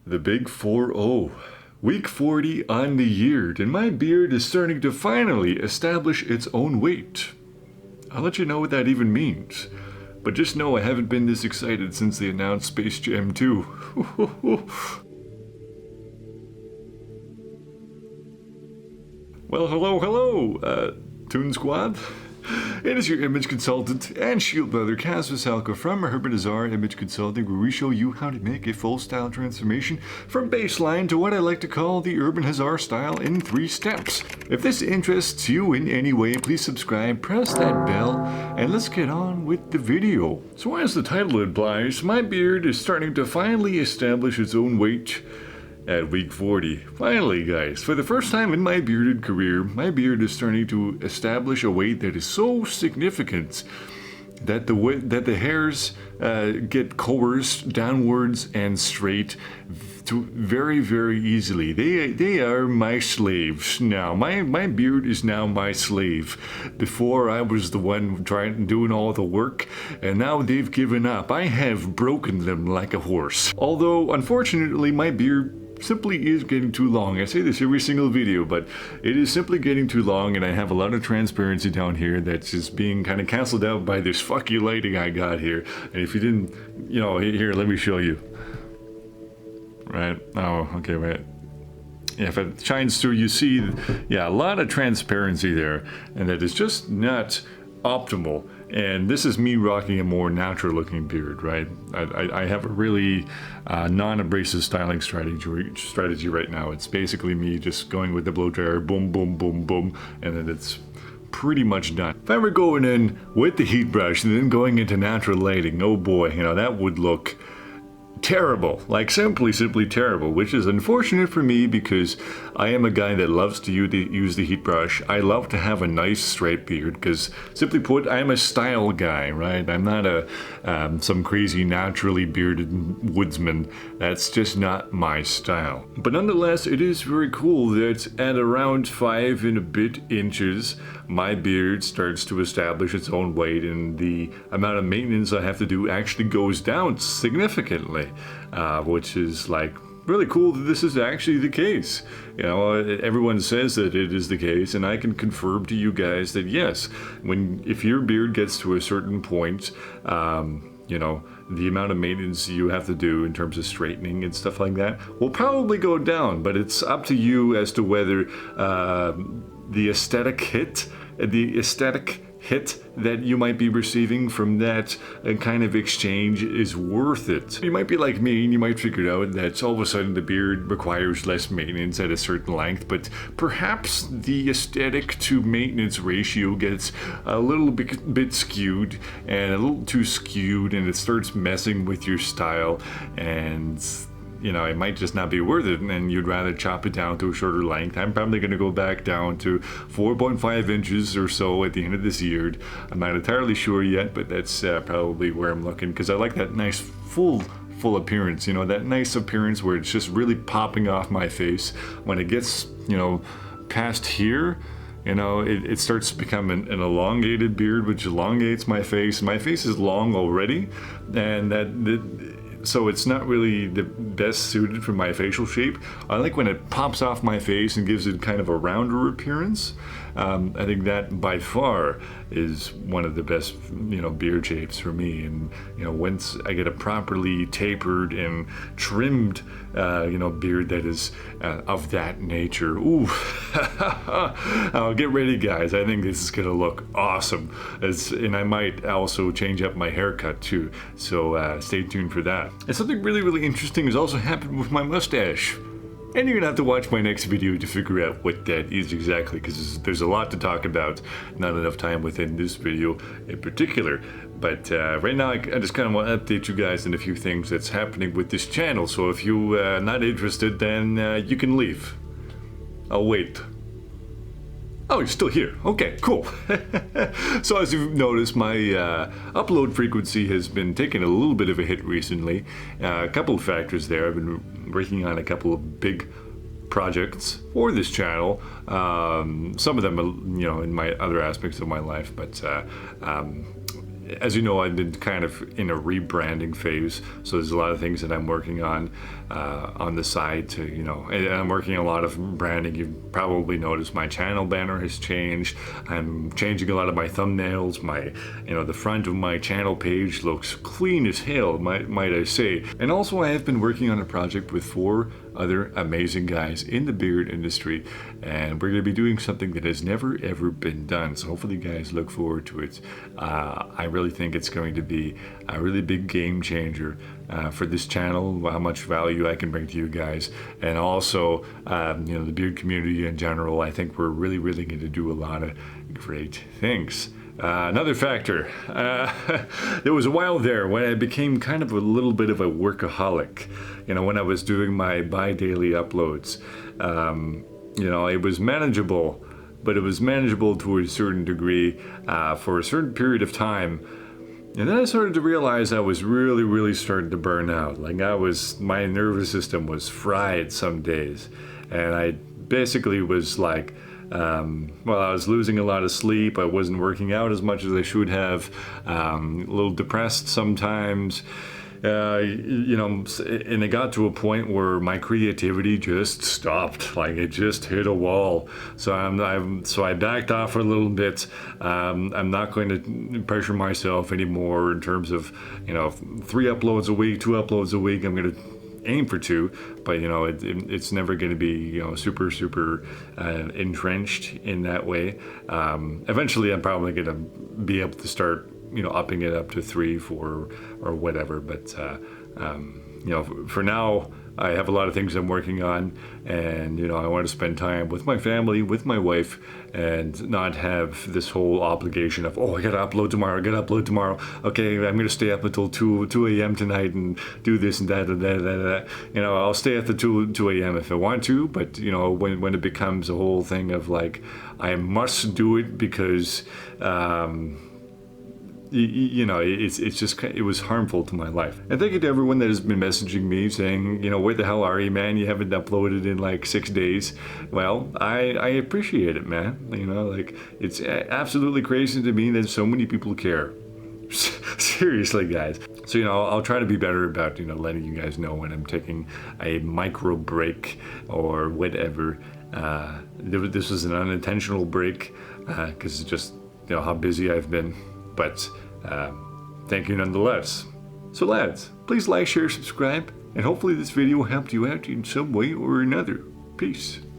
The big 4-0. Week 40 on the year, and my beard is starting to finally establish its own weight. I'll let you know what that even means. But just know I haven't been this excited since they announced Space Jam 2. Well, hello, Toon Squad. It is your image consultant and shield brother, Kaz Vasalka from Urban Azar Image Consulting, where we show you how to make a full style transformation from baseline to what I like to call the Urban Hazard style in 3 steps. If this interests you in any way, please subscribe, press that bell, and let's get on with the video. So as the title implies, my beard is starting to finally establish its own weight at week 40. Finally, guys, for the first time in my bearded career, my beard is starting to establish a weight that is so significant that the hairs get coerced downwards and straight very, very easily. They are my slaves now. My beard is now my slave. Before I was the one doing all the work, and now they've given up. I have broken them like a horse. Although, unfortunately, my beard simply is getting too long. I say this every single video, but it is simply getting too long, and I have a lot of transparency down here that's just being kind of canceled out by this fuck you lighting I got here. And if you didn't, here, let me show you. Right? Oh, okay, right. Yeah, if it shines through, you see, a lot of transparency there, and that is just not optimal. And this is me rocking a more natural looking beard, right? I have a really non-abrasive styling strategy right now. It's basically me just going with the blow dryer, boom, boom, boom, boom, and then it's pretty much done. If I were going in with the heat brush and then going into natural lighting, oh boy, that would look terrible, like simply terrible, which is unfortunate for me because I am a guy that loves to use the heat brush. I love to have a nice straight beard because, simply put, I'm a style guy, right? I'm not some crazy naturally bearded woodsman. That's just not my style. But nonetheless, it is very cool that at around 5 and a bit inches, my beard starts to establish its own weight, and the amount of maintenance I have to do actually goes down significantly, which is like really cool that this is actually the case. Everyone says that it is the case, and I can confirm to you guys that yes, if your beard gets to a certain point, the amount of maintenance you have to do in terms of straightening and stuff like that will probably go down, but it's up to you as to whether the aesthetic hit that you might be receiving from that kind of exchange is worth it. You might be like me and you might figure out that all of a sudden the beard requires less maintenance at a certain length, but perhaps the aesthetic to maintenance ratio gets a little bit skewed and a little too skewed, and it starts messing with your style, and it might just not be worth it, and you'd rather chop it down to a shorter length. I'm probably going to go back down to 4.5 inches or so at the end of this year. I'm not entirely sure yet, but that's probably where I'm looking, because I like that nice full appearance, that nice appearance where it's just really popping off my face. When it gets, past here, it starts to become an elongated beard, which elongates my face. My face is long already, and so it's not really the best suited for my facial shape. I like when it pops off my face and gives it kind of a rounder appearance. I think that by far is one of the best, beard shapes for me. And, once I get a properly tapered and trimmed, beard that is of that nature, ooh, get ready, guys. I think this is gonna look awesome. And I might also change up my haircut too. So stay tuned for that. And something really, really interesting has also happened with my mustache. And you're gonna have to watch my next video to figure out what that is exactly, because there's a lot to talk about. Not enough time within this video in particular. But right now, I just kind of want to update you guys on a few things that's happening with this channel. So if you're not interested, then you can leave. I'll wait. Oh, you're still here. Okay, cool. So as you've noticed, my upload frequency has been taking a little bit of a hit recently. A couple of factors there. I've been working on a couple of big projects for this channel. Some of them, in my other aspects of my life, but as you know, I've been kind of in a rebranding phase, so there's a lot of things that I'm working on the side to, and I'm working on a lot of branding. You've probably noticed my channel banner has changed. I'm changing a lot of my thumbnails. The front of my channel page looks clean as hell, might I say. And also, I have been working on a project with 4 other amazing guys in the beard industry, and we're going to be doing something that has never ever been done. So hopefully you guys look forward to it. I really think it's going to be a really big game changer for this channel, how much value I can bring to you guys, and also the beard community in general. I think we're really going to do a lot of great things. Another factor, there was a while there when I became kind of a little bit of a workaholic, when I was doing my bi-daily uploads. It was manageable, but it was manageable to a certain degree for a certain period of time. And then I started to realize I was really starting to burn out. Like my nervous system was fried some days. And I basically was like, I was losing a lot of sleep. I wasn't working out as much as I should have. A little depressed sometimes. And it got to a point where my creativity just stopped. Like it just hit a wall. So I backed off for a little bit. I'm not going to pressure myself anymore in terms of 3 uploads a week, 2 uploads a week. I'm going to aim for 2, but it's never going to be super entrenched in that way. Eventually I'm probably going to be able to start upping it up to 3, 4, or whatever, but for now I have a lot of things I'm working on, and I want to spend time with my family, with my wife, and not have this whole obligation of, I gotta upload tomorrow, okay, I'm gonna stay up until 2 a.m. tonight and do this and that. I'll stay at the 2 a.m. if I want to, but when it becomes a whole thing of like I must do it because it was harmful to my life. And thank you to everyone that has been messaging me saying, where the hell are you, man? You haven't uploaded in like 6 days. Well, I appreciate it, man. It's absolutely crazy to me that so many people care. Seriously, guys. So, I'll try to be better about, letting you guys know when I'm taking a micro break or whatever. This was an unintentional break because it's just, how busy I've been. But thank you nonetheless. So lads, please like, share, subscribe, and hopefully this video helped you out in some way or another. Peace.